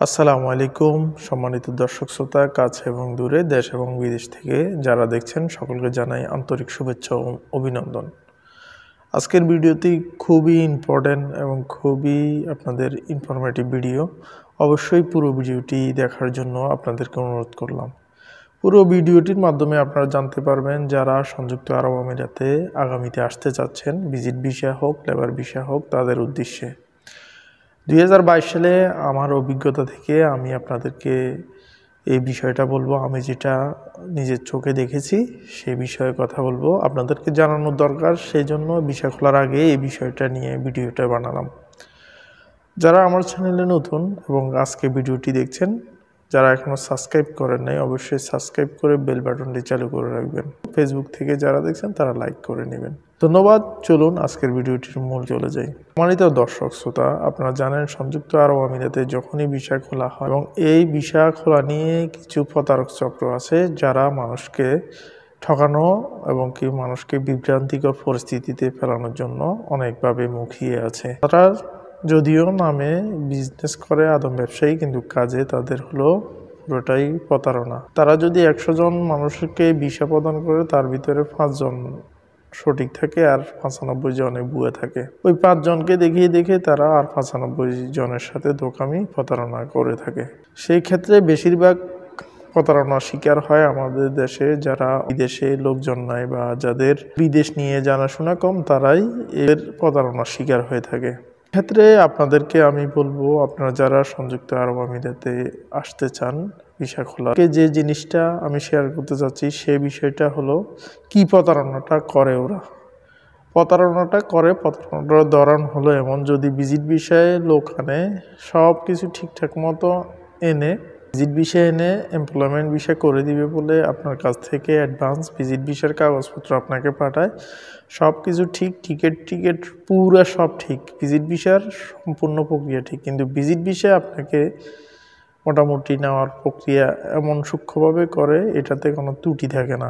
আসসালামু আলাইকুম সম্মানিত দর্শক শ্রোতা কাছে এবং দূরে দেশ এবং বিদেশ থেকে যারা দেখছেন সকলকে জানাই আন্তরিক শুভেচ্ছা ও অভিনন্দন। আজকের ভিডিওটি খুবই ইম্পর্টেন্ট এবং খুবই আপনাদের ইনফরমেটিভ ভিডিও। অবশ্যই পুরো ভিডিওটি দেখার জন্য আপনাদেরকে অনুরোধ করলাম। পুরো ভিডিওটির মাধ্যমে আপনারা জানতে পারবেন যারা সংযুক্ত আরব আমিরাতে আগামীতে আসতে চাচ্ছেন, ভিজিট ভিসা হোক লেবার ভিসা হোক, তাদের উদ্দেশ্যে 2022 সালে আমার অভিজ্ঞতা থেকে আমি আপনাদেরকে এই বিষয়টা বলবো। আমি যেটা নিজের চোখে দেখেছি সেই বিষয়ে কথা বলবো, আপনাদেরকে জানানোর দরকার, সেই জন্য ভিসা খোলার আগে এই বিষয়টা নিয়ে ভিডিওটা বানালাম। যারা আমার চ্যানেলে নতুন এবং আজকে ভিডিওটি দেখছেন, যারা এখনও সাবস্ক্রাইব করেন নাই অবশ্যই সাবস্ক্রাইব করে বেল বাটনটি চালু করে রাখবেন। ফেসবুক থেকে যারা দেখছেন তারা লাইক করে নেবেন। ধন্যবাদ। চলুন আজকের ভিডিওটির মূল চলে যাই। সম্মানিত দর্শক শ্রোতা, আপনারা জানেন সংযুক্ত আরব আমিরাতে যখনই ভিসা খোলা হয় এবং এই ভিসা খোলা নিয়ে কিছু প্রতারক চক্র আছে যারা মানুষকে ঠকানো এবং কি মানুষকে বিভ্রান্তিকর পরিস্থিতিতে ফেলানোর জন্য অনেকভাবে মুখিয়ে আছে। তারা যদিও নামে বিজনেস করে আদম ব্যবসায়ী, কিন্তু কাজে তাদের হলো পুরোটাই প্রতারণা। তারা যদি 100 জন মানুষকে ভিসা প্রদান করে তার ভিতরে 5 জন সঠিক থাকে আর 95 জনে ভুয়া থাকে। ওই 5 জনকে দেখে তারা আর 95 জনের সাথে দোকামি প্রতারণা করে থাকে। সেই ক্ষেত্রে বেশিরভাগ প্রতারণার শিকার হয় আমাদের দেশে যারা বিদেশে লোকজন নাই বা যাদের বিদেশ নিয়ে জানাশোনা কম, তারাই এর প্রতারণার শিকার হয়ে থাকে। ক্ষেত্রে আপনাদেরকে আমি বলবো, আপনারা যারা সংযুক্ত আরব আমিরাতে আসতে চান ভিসা খোলা, যে জিনিসটা আমি শেয়ার করতে চাচ্ছি সেই বিষয়টা হলো কি প্রতারণাটা করে ওরা। প্রতারণাটার ধরন হলো এমন, যদি ভিজিট বিষয়ে লোক আনে সব কিছু ঠিকঠাক মতো এনে ভিজিট ভিসা এনে এমপ্লয়মেন্ট ভিসা করে দিবে বলে আপনার কাছ থেকে অ্যাডভান্স ভিজিট ভিসার কাগজপত্র আপনাকে পাঠায়, সব কিছু ঠিক, টিকিট পুরো সব ঠিক, ভিজিট ভিসার সম্পূর্ণ প্রক্রিয়া ঠিক, কিন্তু ভিজিট ভিসা আপনাকে মোটামুটি নেওয়ার প্রক্রিয়া এমন সূক্ষ্মভাবে করে এটাতে কোনো ত্রুটি থাকে না।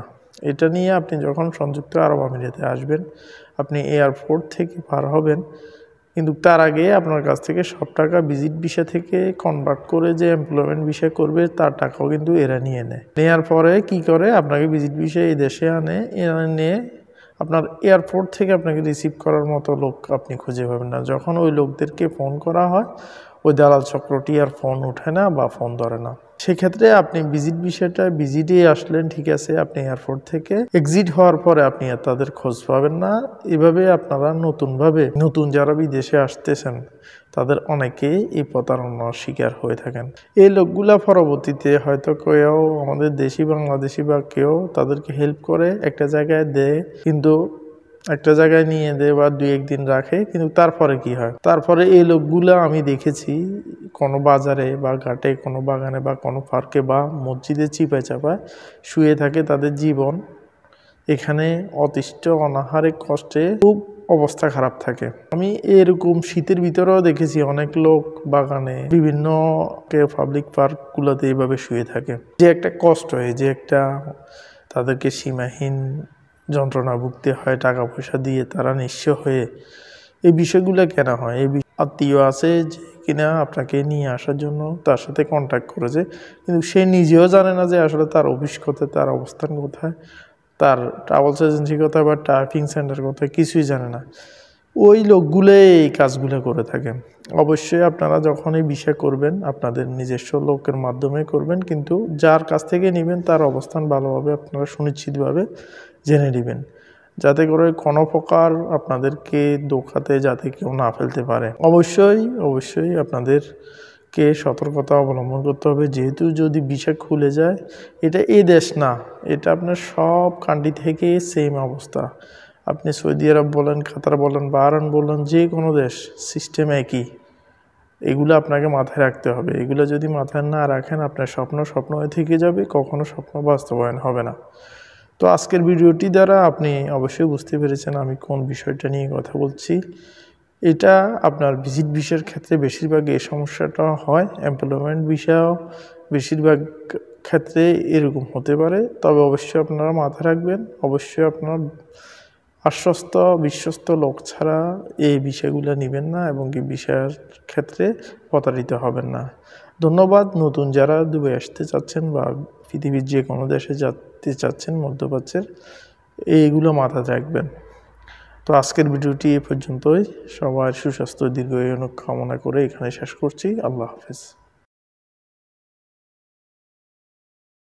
এটা নিয়ে আপনি যখন সংযুক্ত আরব আমিরাতে আসবেন, আপনি এয়ারপোর্ট থেকে পার হবেন, কিন্তু তার আগে আপনার কাছ থেকে সব টাকা ভিজিট ভিসা থেকে কনভার্ট করে যে এমপ্লয়মেন্ট ভিসা করবে তার টাকাও কিন্তু এরা নিয়ে নেয়। নেওয়ার পরে কি করে, আপনাকে ভিজিট ভিসা এই দেশে আনে, নিয়ে আপনার এয়ারপোর্ট থেকে আপনাকে রিসিভ করার মতো লোক আপনি খুঁজে পাবেন না। যখন ওই লোকদেরকে ফোন করা হয়, ওই দালাল চক্রটি আর ফোন ওঠে না বা ফোন ধরে না। সেক্ষেত্রে আপনি ভিজিট বিষয়টা ভিজিটে আসলেন, ঠিক আছে, আপনি এয়ারপোর্ট থেকে এক্সিট হওয়ার পরে আপনি আর তাদের খোঁজ পাবেন না। এভাবে আপনারা নতুন যারা বিদেশে আসতেছেন তাদের অনেকেই এই প্রতারণার শিকার হয়ে থাকেন। এই লোকগুলা পরবর্তীতে হয়তো কেউ আমাদের দেশি বাংলাদেশি বা কেউ তাদেরকে হেল্প করে, একটা জায়গায় দেয়, কিন্তু একটা জায়গায় নিয়ে দেয় বা 2-1 দিন রাখে, কিন্তু তারপরে কি হয়, তারপরে এই লোকগুলা আমি দেখেছি কোনো বাজারে বা ঘাটে, কোনো বাগানে বা কোনো পার্কে বা মসজিদে চিপায় চাপায় শুয়ে থাকে। তাদের জীবন এখানে অতিষ্ঠ অনাহারে কষ্টে খুব অবস্থা খারাপ থাকে। আমি এরকম শীতের ভিতরেও দেখেছি অনেক লোক বাগানে বিভিন্ন পাবলিক পার্কগুলোতে এইভাবে শুয়ে থাকে। যে একটা কষ্ট হয়, যে একটা তাদেরকে সীমাহীন যন্ত্রণা ভুগতে হয়, টাকা পয়সা দিয়ে তারা নিঃস্ব হয়ে। এই বিষয়গুলো কেন হয়? এই আত্মীয় আছে যে কিনা আপনাকে নিয়ে আসার জন্য তার সাথে কন্ট্যাক্ট করেছে, কিন্তু সে নিজেও জানে না যে আসলে তার অফিস কোথায়, তার অবস্থান কোথায়, তার ট্রাভেলস এজেন্সি কোথায় বা টাইপিং সেন্টার কোথায়, কিছুই জানে না। ওই লোকগুলো এই কাজগুলো করে থাকে। অবশ্যই আপনারা যখন এই বিষয় করবেন আপনাদের নিজস্ব লোকের মাধ্যমে করবেন, কিন্তু যার কাছ থেকে নেবেন তার অবস্থান ভালোভাবে আপনারা সুনিশ্চিতভাবে জেনে নেবেন, যাতে করে কোনো প্রকার আপনাদেরকে ধোঁকাতে যাতে কেউ না ফেলতে পারে। অবশ্যই আপনাদেরকে সতর্কতা অবলম্বন করতে হবে, যেহেতু যদি ভিসা খুলে যায়, এটা এই দেশ না, এটা আপনার সব কান্ট্রি থেকে সেম অবস্থা। আপনি সৌদি আরব বলেন, কাতার বলেন, বাহরাইন বলেন, যে কোনো দেশ, সিস্টেম একই। এগুলো আপনাকে মাথায় রাখতে হবে। এগুলো যদি মাথায় না রাখেন আপনার স্বপ্ন হয়ে থেকে যাবে, কখনো স্বপ্ন বাস্তবায়ন হবে না। তো আজকের ভিডিওটি দ্বারা আপনি অবশ্যই বুঝতে পেরেছেন আমি কোন বিষয়টা নিয়ে কথা বলছি। এটা আপনার ভিজিট ভিসার ক্ষেত্রে বেশিরভাগ এই সমস্যাটা হয়, এমপ্লয়মেন্ট ভিসাও বেশিরভাগ ক্ষেত্রে এরকম হতে পারে। তবে অবশ্যই আপনারা মাথায় রাখবেন, অবশ্যই আপনার বিশ্বস্ত লোক ছাড়া এই বিষয়গুলো নেবেন না এবং কি বিষয়ের ক্ষেত্রে প্রতারিত হবেন না। ধন্যবাদ। নতুন যারা দুবাই আসতে চাচ্ছেন বা পৃথিবীর যে কোনো দেশে যেতে চাচ্ছেন মধ্যপ্রাচ্যের, এইগুলো মাথায় রাখবেন। তো আজকের ভিডিওটি এ পর্যন্তই। সবার সুস্বাস্থ্য দীর্ঘায়ু কামনা করে এখানে শেষ করছি। আল্লাহ হাফেজ।